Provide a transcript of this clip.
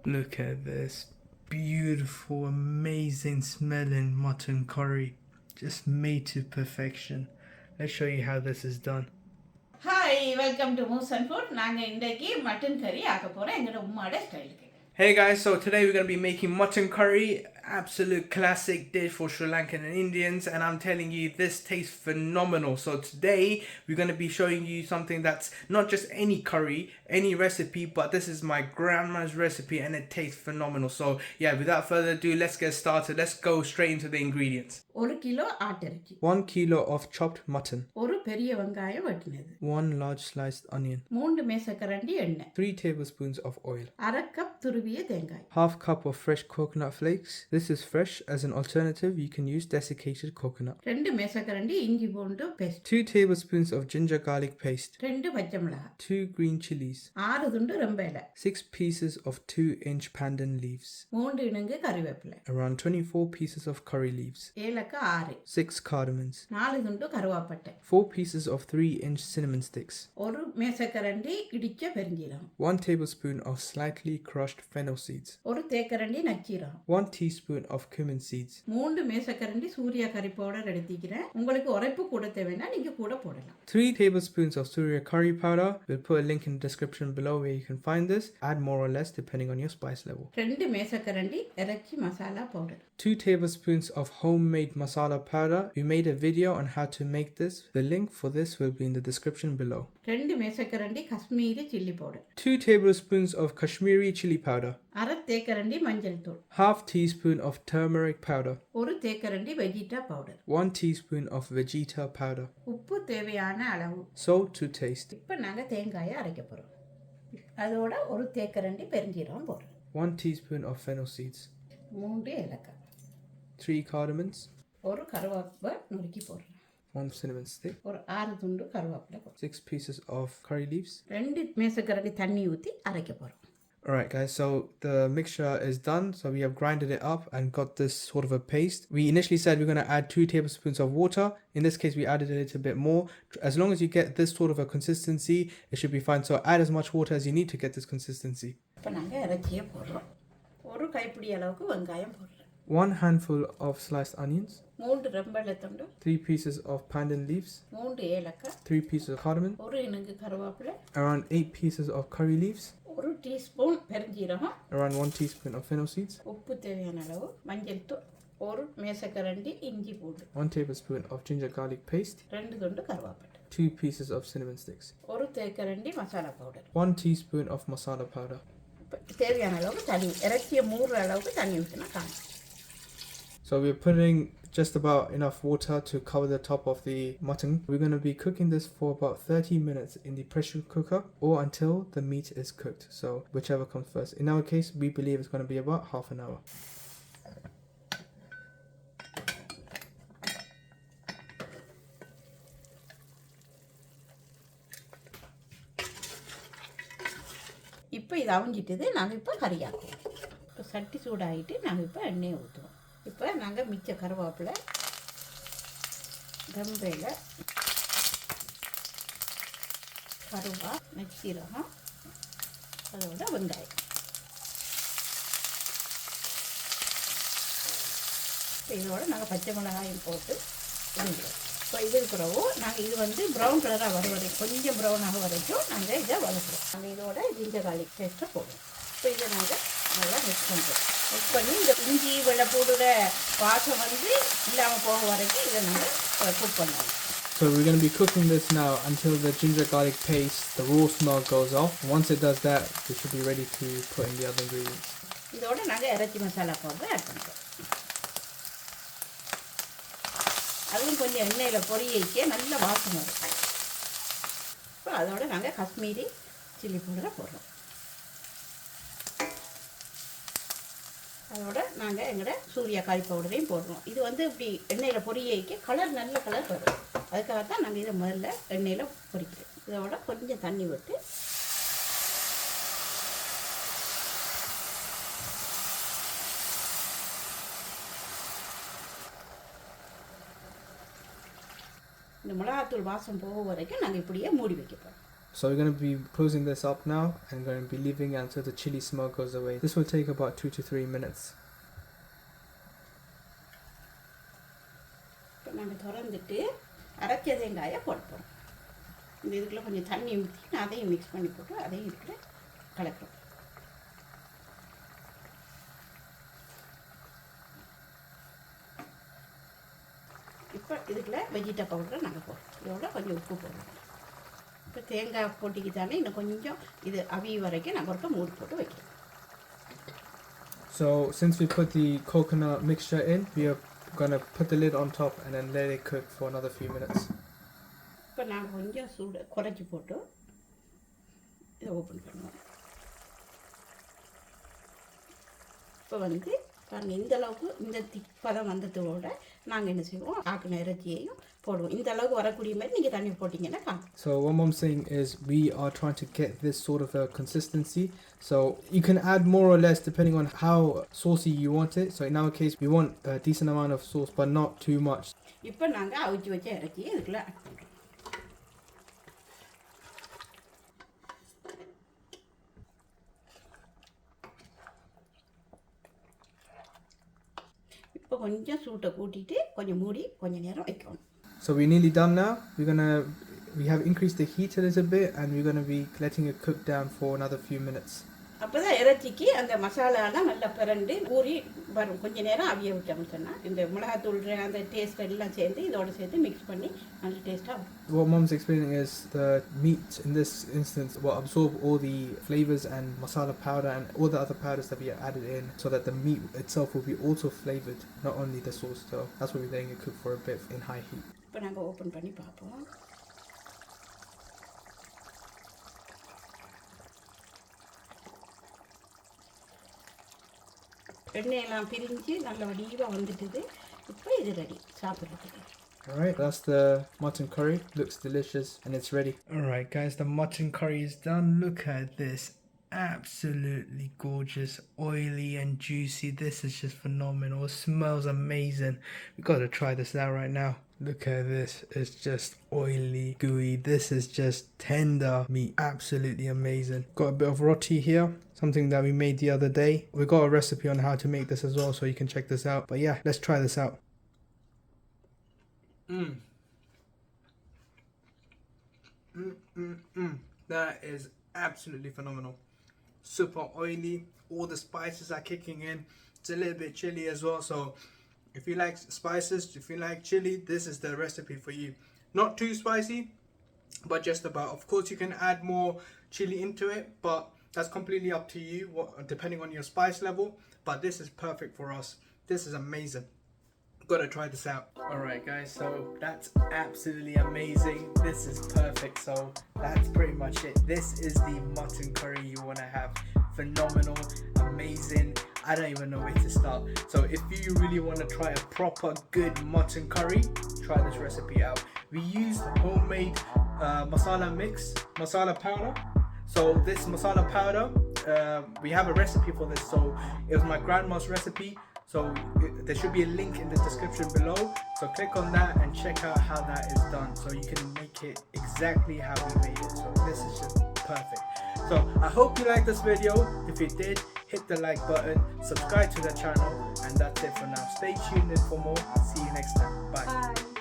Look at this beautiful, amazing smelling mutton curry. Just made to perfection. Let's show you how this is done. Hi, welcome to Moose and Food. நாங்க இன்றைக்கு mutton கறி ஆக்க போறோம் எங்கட உம்மாட ஸ்டைலுக்கு. Hey guys, so today we're going to be making mutton curry, absolute classic dish for Sri Lankan and Indians, and I'm telling you this tastes phenomenal. So today we're going to be showing you something that's not just any curry, any recipe, but this is my grandma's recipe and it tastes phenomenal. So yeah, without further ado, let's get started. Let's go straight into the ingredients. 1 kilo ஆட்டிறைச்சி, 1 kilo of chopped mutton, ஒரு பெரிய வெங்காயம் வெட்டினது, 1 large sliced onion, 3 மேசக்கரண்டி எண்ணெய், 3 tablespoons of oil, 1/2 cup துருவிய தேங்காய், half cup of fresh coconut flakes. This is fresh. As an alternative, you can use desiccated coconut. 2 மேசக்கரண்டி இஞ்சி பூண்டு paste, 2 tablespoons of ginger garlic paste, 2 பச்சை மிளகாய், 2 green chilies, 6 துண்டு ரெம்பைல, 6 pieces of 2-inch pandan leaves, 3 இனுங்கு கறிவேப்பிலை, around 24 pieces of curry leaves, ஏலக்காய் 6, 6 cardamoms, 4 துண்டு கருவாப்பட்டை, 4 pieces of 3-inch cinnamon sticks, 1 மேசக்கரண்டி இடிச்ச பெருஞ்சீரகம், 1 tablespoon of slightly crushed fennel seeds, 1 தேக்கரண்டி நச்சீரகம், 1 teaspoon of cumin seeds, 3 மேசக்கரண்டி Surya கறி பவுடர் எடுத்துக்கிறேன். உங்களுக்கு உரைப்பு கூட தேவைன்னா நீங்க கூட போடலாம். 3 tablespoons of Surya curry powder. We'll put a link in the description below where you can find this. Add more or less depending on your spice level. 2 மேசக்கரண்டி இறைச்சி masala powder, 2 tablespoons of homemade masala powder. We made a video on how to make this. The link for this will be in the description below. 2 மேசக்கரண்டி Kashmiri chilli powder, 2 tablespoons of Kashmiri chili powder, 1/2 தேக்கரண்டி மஞ்சள் தூள், half teaspoon of turmeric powder, 1 தேக்கரண்டி Vegeta powder, 1 teaspoon of vegeta powder, உப்பு தேவையான அளவு. salt to taste, இப்போ நாங்கள் தேங்காயை அரைக்க போகிறோம். அதோட 1 தேக்கரண்டி பெருஞ்சீரகம் போடுறோம், 1 teaspoon of fennel seeds, 3 ஏலக்காய், 3 cardamoms, 1 கருவேப்பிலை நுறுக்கி போடுறோம், 1 cinnamon stick, ஒரு 6 துண்டு கருவேப்பிலை போடுறோம், 6 pieces of curry leaves. 2 மேசக்கரண்டி தண்ணி ஊற்றி அரைக்க போகிறோம். Alright guys, so the mixture is done. So we have grinded it up and got this sort of a paste. We initially said we're going to add 2 tablespoons of water. In this case we added a little bit more. As long as you get this sort of a consistency, it should be fine. So add as much water as you need to get this consistency. இப்போ நாங்கள் இறைச்சியை போடுறோம். ஒரு கைப்பிடி அளவுக்கு வெங்காயம் போடுறோம், 1 handful of sliced onions, 3 ரெம்பலை துண்டு, 3 pieces of pandan leaves, 3 ஏலக்காய், 3 pieces of cardamom, 1 இனுங்கு கருவேப்பிலை, around 8 pieces of curry leaves, 1 teaspoon பெருஞ்சீரகம், around 1 teaspoon of fennel seeds, உப்பு தேவையான அளவு, மஞ்சள் தூள், 1 மேசக்கரண்டி இஞ்சி பூண்டு, 1 tablespoon of ginger garlic paste, 2 துண்டு கருவேப்பிலை, 2 pieces of cinnamon sticks, 1 தேக்கரண்டி masala powder. 1 teaspoon of masala powder. தேவையான அளவுக்கு தண்ணி, இறைச்சியை மூடுற அளவுக்கு தண்ணி ஊற்றினா காணும். So we're putting just about enough water to cover the top of the mutton. We're going to be cooking this for about 30 minutes in the pressure cooker or until the meat is cooked. So whichever comes first. In our case, we believe it's going to be about half an hour. இப்போ இது அவிஞ்சிட்டது. நாங்கள் இப்போ கறியாக்குவோம். இப்போ சட்டி சூடாகிட்டு நாங்கள் இப்போ எண்ணெயை ஊற்றுவோம். இப்போ நாங்கள் மிச்ச கருவேப்பிலை, ரெம்பையில், கருவா, நச்சீரகம், அதோட வெங்காயம். இப்போ இதோட நாங்கள் பச்சை மிளகாயும் போட்டு வதங்குறோம். இப்போ இதுக்கு பிறகு நாங்கள் இது வந்து ப்ரௌன் கலராக வர வரைக்கும், கொஞ்சம் ப்ரௌனாக வரைக்கும் நாங்கள் இதை வதக்குறோம். நாங்கள் இதோட ஜிஞ்சர் கார்லிக் பேஸ்ட்டை போடுவோம். இப்போ இதை நாங்கள் நல்லா மிக்ஸ் பண்ணுறோம். மிக்ஸ் பண்ணி இந்த இஞ்சி வெள்ளை போடுற வாசம் வந்து இல்லாமல் போக வரைக்கும் இதை நாங்கள் குக் பண்ணுவோம். So we're going to be cooking this now until the ginger garlic paste, the raw smell goes off. Once it does that, we should be ready to put in the other ingredients. இதோட நாங்கள் இறைச்சி masala powder add பண்ணுறோம். அதுவும் கொஞ்சம் எண்ணெயில் பொரியிக்க நல்ல வாசம் வரும். இப்போ அதோட நாங்கள் காஷ்மீரி சில்லி பவுடரை போடுறோம். அதோட நாங்கள் எங்களோட சூர்யா கறி பவுடரையும் போடுறோம். இது வந்து இப்படி எண்ணெயில் பொரியிக்க கலர் நல்ல கலர் வரும். அதுக்காக தான் நாங்கள் இதை முதல்ல எண்ணெயில் பொரிக்கிறோம். இதோட கொஞ்சம் தண்ணி விட்டு இந்த மிளகாத்தூள் வாசம் போக வரைக்கும் நாங்கள் இப்படியே மூடி வைக்க போகிறோம். So we're going to be closing this up now and going to be leaving it until the chili smell goes away. This will take about 2 to 3 minutes. இப்போ நாங்கள் திறந்துட்டு அரைச்ச தேங்காயை போட்டுப்போம். இந்த இதுக்குள்ள கொஞ்சம் தண்ணி ஊற்றி அதையும் மிக்ஸ் பண்ணி போட்டு அதையும் இதுக்குள்ள கலக்கிறோம். இப்போ இதுக்குள்ள வெஜிடா பவுடரை நாங்கள் போடுறோம். இதோட கொஞ்சம் உப்பு போடுறோம். இப்போ தேங்காய் போட்டிக்கு தானே இன்னும் கொஞ்சம் இது அவிய வரைக்கும் நாங்கள் ஒருக்க மூடி போட்டு வைக்கிறோம். So since we put the coconut mixture in, we are going to put the lid on top and then let it cook for another few minutes. இப்போ நாங்கள் கொஞ்சம் சூடு குறைச்சி போட்டு இதை ஓப்பன் பண்ணுவோம். இப்போ வந்து பாருங்கள் இந்த அளவுக்கு இந்த திப்பதம் வந்ததோட நாங்கள் என்ன செய்வோம், ஆக்கின இறைச்சியையும் போடுவோம். இந்த அளவுக்கு வரக்கூடிய மாதிரி நீங்கள் தண்ணி போட்டிங்கன்னா காணும். So what mom's saying is we are trying to get this sort of a consistency. So you can add more or less depending on how saucy you want it. So in our case we want a decent amount of sauce but not too much. இப்போ நாங்கள் அவிச்சு வச்ச இறைச்சியை இதுக்குள்ள add பண்ணுறோம். இப்போ கொஞ்சம் சூட்டை கூட்டிட்டு கொஞ்சம் மூடி கொஞ்சம் நேரம் வைக்கணும். So we're nearly done now. We have increased the heat a little bit and we're going to be letting it cook down for another few minutes. அப்போ தான் இறைச்சிக்கு அந்த மசாலாலாம் நல்லா பிறண்டு ஊறி வரும். கொஞ்சம் நேரம் அவிய விட்டோம்னு சொன்னால் இந்த மிளகாத்தூள் அந்த டேஸ்ட் எல்லாம் சேர்ந்து இதோட சேர்த்து மிக்ஸ் பண்ணி நல்ல டேஸ்ட்டாக வரும். What mom's explaining is the meat in this instance will absorb all the flavors and masala powder and all the other powders that we added in, so that the meat itself will be also flavored, not only the sauce. So that's why we're letting it cook for a bit in high heat. இப்போ நாங்கள் open பண்ணி பார்ப்போம். எண்ணெயெல்லாம் பிரிஞ்சு நல்ல வடிவாக வந்துட்டுது. இப்போ இது ரெடி சாப்பிட்றதுக்கு. Alright, that's the mutton curry. Looks delicious and it's ready. Alright guys, the mutton curry is done. Look at this. Absolutely gorgeous, oily and juicy. This is just phenomenal. It smells amazing. We've got to try this out right now. Look at this. It's just oily, gooey. This is just tender meat. Absolutely amazing. Got a bit of roti here. Something that we made the other day. We got a recipe on how to make this as well, so you can check this out. But yeah, let's try this out. That is absolutely phenomenal. Super oily. All the spices are kicking in. It's a little bit chilly as well, so if you like spices, if you like chili, this is the recipe for you. Not too spicy, but just about. Of course you can add more chili into it, but that's completely up to you, depending on your spice level. But this is perfect for us. This is amazing. Gotta try this out. Alright guys, so that's absolutely amazing. This is perfect. So that's pretty much it. This is the mutton curry you want to have. Phenomenal, amazing. I don't even know where to start. So if you really want to try a proper good mutton curry, try this recipe out. We used homemade masala mix, masala powder. So this masala powder, we have a recipe for this. So it was my grandma's recipe. So there should be a link in the description below. So click on that and check out how that is done. So you can make it exactly how we made it. So this is just perfect. So I hope you liked this video. If you did, hit the like button, subscribe to the channel, and that's it for now. Stay tuned in for more. See you next time. Bye. Bye.